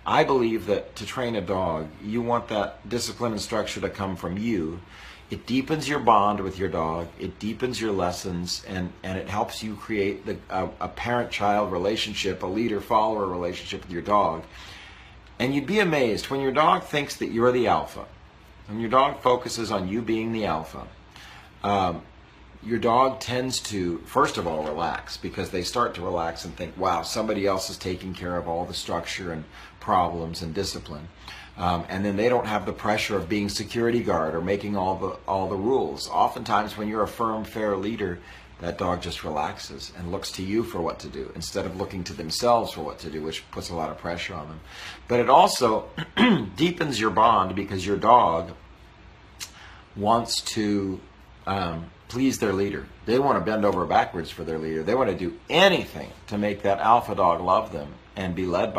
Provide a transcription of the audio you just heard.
I believe that to train a dog, you want that discipline and structure to come from you. It deepens your bond with your dog. It deepens your lessons, and it helps you create a parent-child relationship, a leader-follower relationship with your dog. And you'd be amazed when your dog thinks that you're the alpha, when your dog focuses on you being the alpha. Your dog tends to, first of all, relax, because they start to relax and think, wow, somebody else is taking care of all the structure and problems and discipline. And then they don't have the pressure of being security guard or making all the rules. Oftentimes when you're a firm, fair leader, that dog just relaxes and looks to you for what to do instead of looking to themselves for what to do, which puts a lot of pressure on them. But it also deepens your bond, because your dog wants to please their leader. They want to bend over backwards for their leader. They want to do anything to make that alpha dog love them and be led by